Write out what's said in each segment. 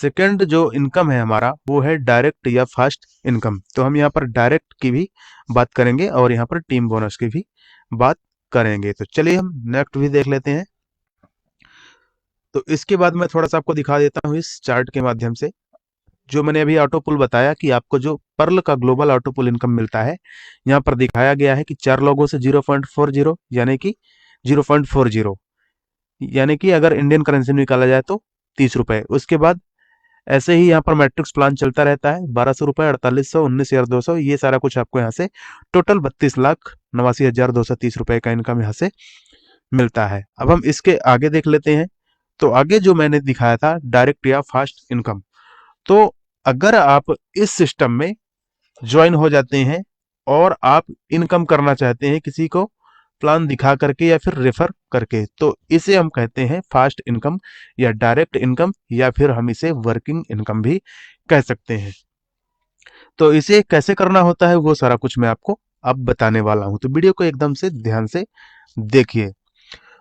Second जो income है हमारा वो है डायरेक्ट या फास्ट इनकम। तो हम यहाँ पर डायरेक्ट की भी बात करेंगे और यहाँ पर टीम बोनस की भी बात करेंगे। तो चलिए हम नेक्स्ट भी देख लेते हैं। तो इसके बाद मैं थोड़ा सा आपको दिखा देता हूँ इस चार्ट के माध्यम से। जो मैंने अभी ऑटो पुल बताया कि आपको जो पर्ल का ग्लोबल ऑटो पुल इनकम मिलता है, यहाँ पर दिखाया गया है कि 4 लोगों से 0.40 यानी कि 0.40, यानी कि अगर इंडियन करेंसी में निकाला जाए तो 30 रुपए। उसके बाद ऐसे ही यहाँ पर मैट्रिक्स प्लान चलता रहता है, 1200 रुपए, 4800, 19,200, ये सारा कुछ आपको यहाँ से टोटल 32,89,230 रुपए का इनकम यहाँ से मिलता है। अब हम इसके आगे देख लेते हैं। तो आगे जो मैंने दिखाया था डायरेक्ट या फास्ट इनकम, तो अगर आप इस सिस्टम में ज्वाइन हो जाते हैं और आप इनकम करना चाहते हैं किसी को प्लान दिखा करके या फिर रेफर करके, तो इसे हम कहते हैं फास्ट इनकम या डायरेक्ट इनकम, या फिर हम इसे वर्किंग इनकम भी कह सकते हैं। तो इसे कैसे करना होता है वो सारा कुछ मैं आपको अब बताने वाला हूं, तो वीडियो को एकदम से ध्यान से देखिए।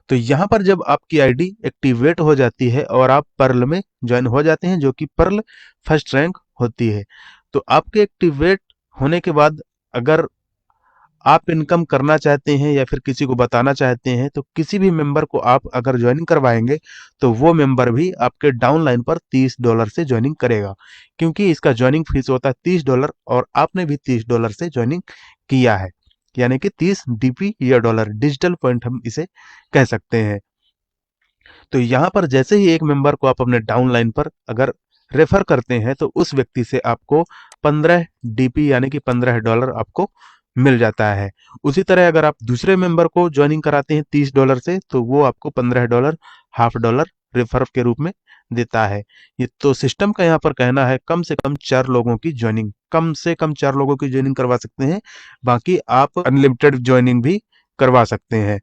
तो यहाँ पर जब आपकी आईडी एक्टिवेट हो जाती है और आप पर्ल में ज्वाइन हो जाते हैं, जो कि पर्ल फर्स्ट रैंक होती है, तो आपके एक्टिवेट होने के बाद अगर आप इनकम करना चाहते हैं या फिर किसी को बताना चाहते हैं, तो किसी भी मेंबर को आप अगर ज्वाइनिंग करवाएंगे तो वो मेंबर भी आपके डाउनलाइन पर $30 से ज्वाइनिंग करेगा, क्योंकि इसका ज्वाइनिंग फीस होता है $30 और आपने भी $30 से ज्वाइनिंग किया है, यानी कि 30 डीपी या डॉलर डिजिटल पॉइंट हम इसे कह सकते हैं। तो यहाँ पर जैसे ही एक मेंबर को आप अपने डाउनलाइन पर अगर रेफर करते हैं तो उस व्यक्ति से आपको 15 डीपी यानी कि $15 आपको मिल जाता है। उसी तरह अगर आप दूसरे मेंबर को ज्वाइनिंग कराते हैं $30 से, तो वो आपको $15 हाफ डॉलर रेफर के रूप में देता है। ये तो सिस्टम का यहाँ पर कहना है कम से कम 4 लोगों की ज्वाइनिंग, कम से कम 4 लोगों की ज्वाइनिंग करवा सकते हैं, बाकी आप अनलिमिटेड ज्वाइनिंग भी करवा सकते हैं।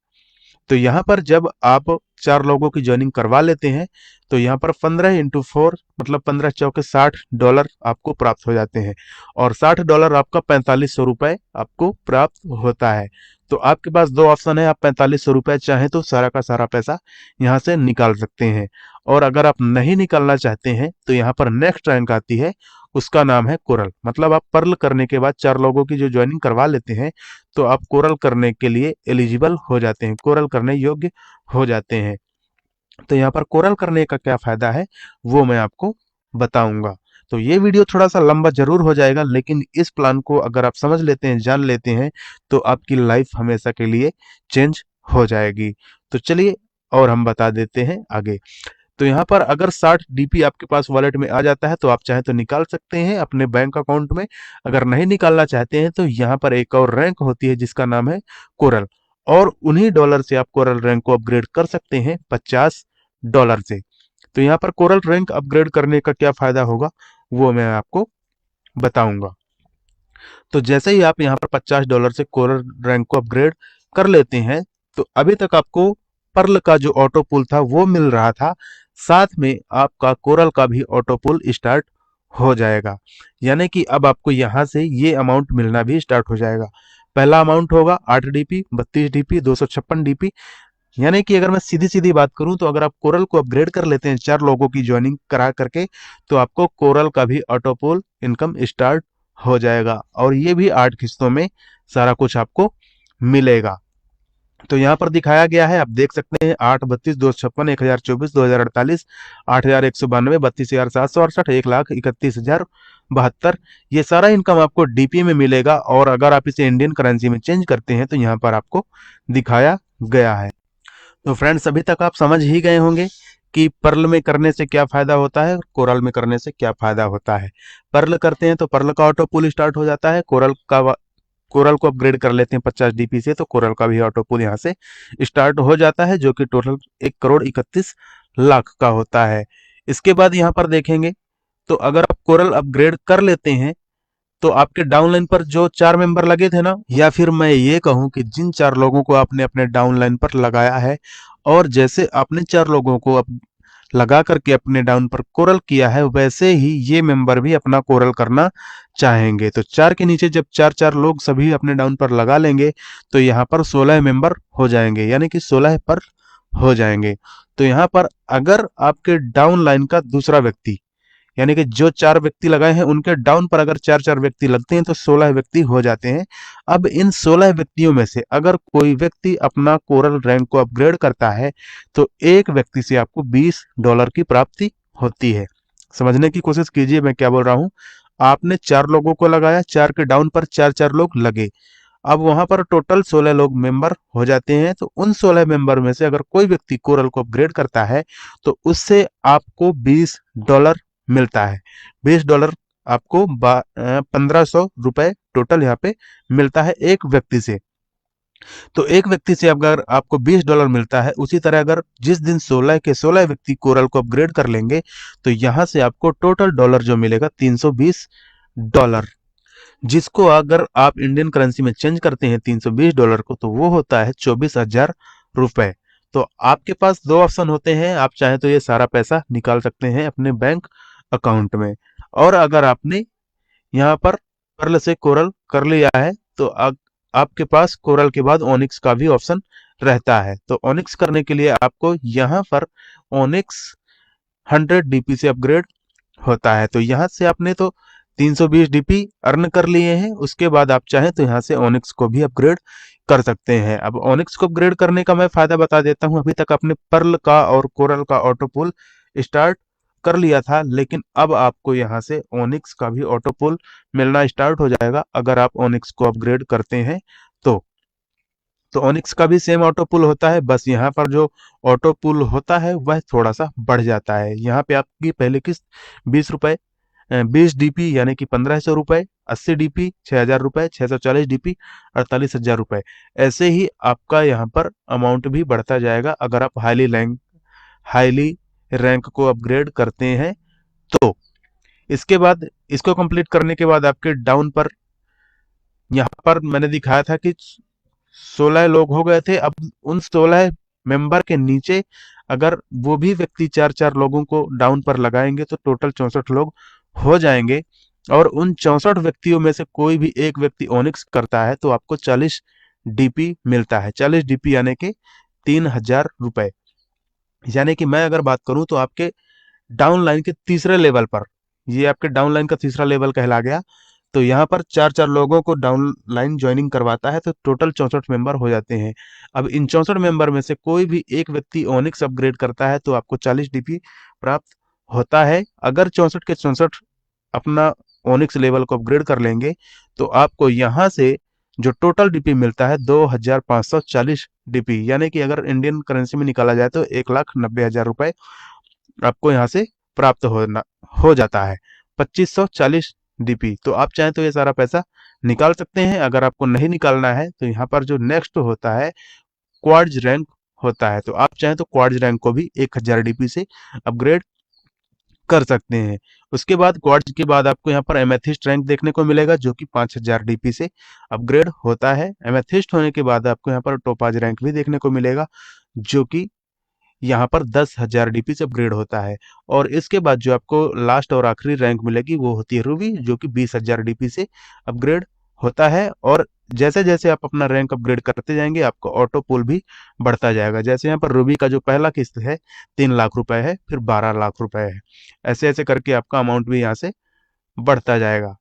तो यहाँ पर जब आप 4 लोगों की ज्वाइनिंग करवा लेते हैं तो यहाँ पर 15 × 4 मतलब 15 चौके $60 आपको प्राप्त हो जाते हैं, और $60 आपका 4500 रुपए आपको प्राप्त होता है। तो आपके पास दो ऑप्शन है, आप 4500 रुपए चाहें तो सारा का सारा पैसा यहाँ से निकाल सकते हैं, और अगर आप नहीं निकालना चाहते हैं तो यहाँ पर नेक्स्ट रैंक आती है, उसका नाम है कोरल। मतलब आप पर्ल करने के बाद 4 लोगों की जो ज्वाइनिंग करवा लेते हैं तो आप कोरल करने के लिए एलिजिबल हो जाते हैं, कोरल करने योग्य हो जाते हैं। तो यहाँ पर कोरल करने का क्या फायदा है वो मैं आपको बताऊंगा। तो ये वीडियो थोड़ा सा लंबा जरूर हो जाएगा, लेकिन इस प्लान को अगर आप समझ लेते हैं, जान लेते हैं, तो आपकी लाइफ हमेशा के लिए चेंज हो जाएगी। तो चलिए और हम बता देते हैं आगे। तो यहाँ पर अगर 60 डीपी आपके पास वॉलेट में आ जाता है तो आप चाहे तो निकाल सकते हैं अपने बैंक अकाउंट में। अगर नहीं निकालना चाहते हैं तो यहाँ पर एक और रैंक होती है जिसका नाम है कोरल, और उन्हीं डॉलर से आप कोरल रैंक को अपग्रेड कर सकते हैं $50 से। तो यहाँ पर कोरल रैंक अपग्रेड करने का क्या फायदा होगा वो मैं आपको बताऊंगा। तो जैसे ही आप यहाँ पर $50 से कोरल रैंक को अपग्रेड कर लेते हैं, तो अभी तक आपको पर्ल का जो ऑटो पुल था वो मिल रहा था, साथ में आपका कोरल का भी ऑटो पुल स्टार्ट हो जाएगा, यानी कि अब आपको यहाँ से ये अमाउंट मिलना भी स्टार्ट हो जाएगा। पहला अमाउंट होगा 8 डीपी, 32 डीपी, 256 डीपी, यानी कि अगर मैं सीधी सीधी बात करूं तो अगर आप कोरल को अपग्रेड कर लेते हैं 4 लोगों की ज्वाइनिंग करा करके, तो आपको कोरल का भी ऑटो पुल इनकम स्टार्ट हो जाएगा, और ये भी 8 किस्तों में सारा कुछ आपको मिलेगा। तो यहाँ पर दिखाया गया है, आप देख सकते हैं 8, 32, 256, 1024, 2048, 8192, 32,768, 1,31,072, ये सारा इनकम आपको डीपी में मिलेगा। और अगर आप इसे इंडियन करेंसी में चेंज करते हैं तो यहाँ पर आपको दिखाया गया है। तो फ्रेंड्स अभी तक आप समझ ही गए होंगे कि पर्ल में करने से क्या फायदा होता है, कोरल में करने से क्या फायदा होता है। पर्ल करते हैं तो पर्ल का ऑटो पुल स्टार्ट हो जाता है, कोरल को अपग्रेड कर लेते हैं 50 डीपी से, तो कोरल का भी ऑटो पुल यहाँ से स्टार्ट हो जाता है, जो कि टोटल 1,31,00,000 का होता है। इसके बाद यहाँ पर देखेंगे तो अगर आप कोरल अपग्रेड कर लेते हैं तो आपके डाउनलाइन पर जो 4 मेंबर लगे थे ना, या फिर मैं ये कहूं कि जिन 4 लोगों को आपने अपने डाउनलाइन पर लगाया है, और जैसे आपने 4 लोगों को लगा करके अपने डाउन पर कोरल किया है, वैसे ही ये मेंबर भी अपना कोरल करना चाहेंगे। तो 4 के नीचे जब 4-4 लोग सभी अपने डाउन पर लगा लेंगे तो यहाँ पर 16 मेंबर हो जाएंगे, यानी कि 16 पर हो जाएंगे। तो यहाँ पर अगर आपके डाउन लाइन का दूसरा व्यक्ति यानी कि जो 4 व्यक्ति लगाए हैं उनके डाउन पर अगर 4-4 व्यक्ति लगते हैं तो 16 व्यक्ति हो जाते हैं। अब इन 16 व्यक्तियों में से अगर कोई व्यक्ति अपना कोरल रैंक को अपग्रेड करता है तो एक व्यक्ति से आपको $20 की प्राप्ति होती है। समझने की कोशिश कीजिए मैं क्या बोल रहा हूं। आपने 4 लोगों को लगाया, 4 के डाउन पर 4-4 लोग लगे। अब वहां पर टोटल 16 लोग मेंबर हो जाते हैं। तो उन 16 मेंबर में से अगर कोई व्यक्ति कोरल को अपग्रेड करता है तो उससे आपको $20 मिलता है। $20 आपको 1500 रुपए टोटल यहाँ पे मिलता है एक व्यक्ति से। तो एक व्यक्ति से अगर आपको $20 मिलता है, उसी तरह अगर जिस दिन 16 के 16 व्यक्ति कोरल को अपग्रेड कर लेंगे तो यहां से आपको टोटल डॉलर जो मिलेगा $320, जिसको अगर आप इंडियन करेंसी में चेंज करते हैं $320 को तो वो होता है 24,000 रुपए। तो आपके पास दो ऑप्शन होते हैं, आप चाहे तो ये सारा पैसा निकाल सकते हैं अपने बैंक अकाउंट में, और अगर आपने यहाँ पर पर्ल से कोरल कर लिया है तो आपके पास कोरल के बाद ओनिक्स का भी ऑप्शन रहता है। तो ओनिक्स करने के लिए आपको यहाँ पर ओनिक्स 100 DP से अपग्रेड होता है। तो यहाँ से आपने तो 320 DP अर्न कर लिए हैं, उसके बाद आप चाहें तो यहाँ से ओनिक्स को भी अपग्रेड कर सकते हैं। अब ओनिक्स को अपग्रेड करने का मैं फायदा बता देता हूँ। अभी तक आपने पर्ल का और कोरल का ऑटो पुल स्टार्ट कर लिया था, लेकिन अब आपको यहाँ से ओनिक्स का भी ऑटो पुल मिलना स्टार्ट हो जाएगा अगर आप ओनिक्स को अपग्रेड करते हैं तो। तो ओनिक्स का भी सेम ऑटो पुल होता है, बस यहाँ पर जो ऑटो पुल होता है वह थोड़ा सा बढ़ जाता है। यहाँ पे आपकी पहले किस्त ₹20, 20 DP यानी कि ₹1500, 80 DP 6,000, 640 DP 48,000। ऐसे ही आपका यहाँ पर अमाउंट भी बढ़ता जाएगा अगर आप हाईली रैंक को अपग्रेड करते हैं तो। इसके बाद इसको कंप्लीट करने के बाद आपके डाउन पर यहाँ पर मैंने दिखाया था कि 16 लोग हो गए थे। अब उन 16 मेंबर के नीचे अगर वो भी व्यक्ति 4-4 लोगों को डाउन पर लगाएंगे तो टोटल 64 लोग हो जाएंगे। और उन 64 व्यक्तियों में से कोई भी एक व्यक्ति ओनिक्स करता है तो आपको 40 DP मिलता है। 40 DP यानी कि ₹3,000। यानी कि मैं अगर बात करूं तो आपके डाउन लाइन के तीसरे लेवल पर, ये आपके डाउन लाइन का तीसरा लेवल कहला गया। तो यहाँ पर 4-4 लोगों को डाउन लाइन ज्वाइनिंग करवाता है तो टोटल 64 मेंबर हो जाते हैं। अब इन 64 मेंबर में से कोई भी एक व्यक्ति ओनिक्स अपग्रेड करता है तो आपको 40 DP प्राप्त होता है। अगर 64 के 64 अपना ओनिक्स लेवल को अपग्रेड कर लेंगे तो आपको यहाँ से जो टोटल DP मिलता है 2,540 DP, यानी कि अगर इंडियन करेंसी में निकाला जाए तो 1,90,000 रुपए आपको यहाँ से प्राप्त हो जाता है। 2540 DP। तो आप चाहें तो ये सारा पैसा निकाल सकते हैं। अगर आपको नहीं निकालना है तो यहाँ पर जो नेक्स्ट होता है क्वार्ट्ज रैंक होता है, तो आप चाहें तो क्वार्ट्ज रैंक को भी 1,000 DP से अपग्रेड कर सकते हैं। उसके बाद क्वार्ट्ज के बाद आपको यहाँ पर एमेथिस्ट रैंक देखने को मिलेगा जो कि 5,000 DP से अपग्रेड होता है। एमेथिस्ट होने के बाद आपको यहाँ पर टोपाज रैंक भी देखने को मिलेगा जो कि यहाँ पर 10,000 DP से अपग्रेड होता है। और इसके बाद जो आपको लास्ट और आखिरी रैंक मिलेगी वो होती है रूबी जो कि 20,000 DP से अपग्रेड होता है। और जैसे जैसे आप अपना रैंक अपग्रेड करते जाएंगे आपका ऑटो पुल भी बढ़ता जाएगा। जैसे यहाँ पर रूबी का जो पहला किस्त है 3 लाख रुपए है, फिर 12 लाख रुपए है, ऐसे ऐसे करके आपका अमाउंट भी यहाँ से बढ़ता जाएगा।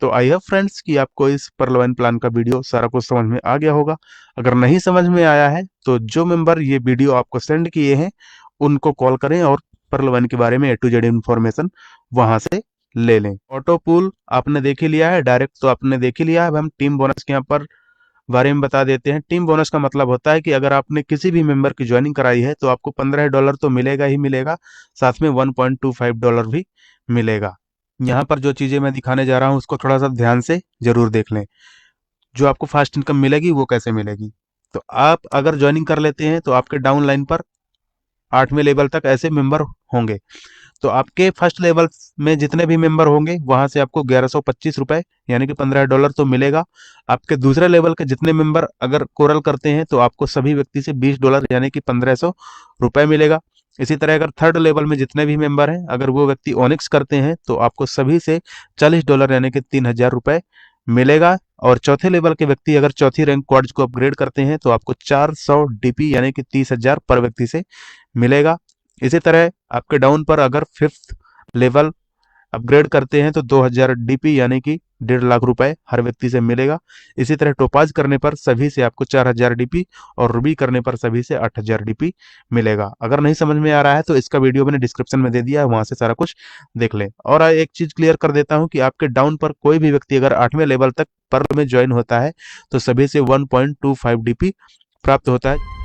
तो आई होप फ्रेंड्स कि आपको इस पर्ल प्लान का वीडियो सारा कुछ समझ में आ गया होगा। अगर नहीं समझ में आया है तो जो मेंबर ये वीडियो आपको सेंड किए हैं उनको कॉल करें और पर्ल के बारे में A to Z इन्फॉर्मेशन वहां से ले लें। ऑटो पूल आपने देख ही लिया है, डायरेक्ट तो आपने देख ही लिया है। अब हम टीम बोनस के यहाँ पर बारे में बता देते हैं। टीम बोनस का मतलब होता है कि अगर आपने किसी भी मेंबर की ज्वाइनिंग कराई है तो आपको $15 तो मिलेगा ही मिलेगा, साथ में $1.25 भी मिलेगा। यहाँ पर जो चीजें मैं दिखाने जा रहा हूँ उसको थोड़ा सा ध्यान से जरूर देख लें। जो आपको फास्ट इनकम मिलेगी वो कैसे मिलेगी, तो आप अगर ज्वाइनिंग कर लेते हैं तो आपके डाउन लाइन पर 8वें लेवल तक ऐसे मेंबर होंगे। तो आपके फर्स्ट लेवल में जितने भी मेंबर होंगे वहां से आपको 1125 रुपए यानी कि $15 तो मिलेगा। आपके दूसरे लेवल के जितने मेंबर अगर कोरल करते हैं तो आपको सभी व्यक्ति से $20 यानी कि 1500 रुपए मिलेगा। इसी तरह अगर थर्ड लेवल में जितने भी मेंबर हैं अगर वो व्यक्ति ओनिक्स करते हैं तो आपको सभी से $40 यानी कि 3,000 रुपए मिलेगा। और चौथे लेवल के व्यक्ति अगर चौथी रैंक क्वाड्स को अपग्रेड करते हैं तो आपको 400 DP यानी कि 30,000 पर व्यक्ति से मिलेगा। इसी तरह आपके डाउन पर अगर फिफ्थ लेवल अपग्रेड करते हैं तो 2000 डीपी यानी कि 1.5 लाख रुपए हर व्यक्ति से मिलेगा। इसी तरह टोपाज करने पर सभी से आपको 4000 डीपी और रूबी करने पर सभी से 8000 डीपी मिलेगा। अगर नहीं समझ में आ रहा है तो इसका वीडियो मैंने डिस्क्रिप्शन में दे दिया है, वहां से सारा कुछ देख लें। और एक चीज क्लियर कर देता हूं कि आपके डाउन पर कोई भी व्यक्ति अगर 8वें लेवल तक पर्ल में ज्वाइन होता है तो सभी से 1.25 डीपी प्राप्त होता है।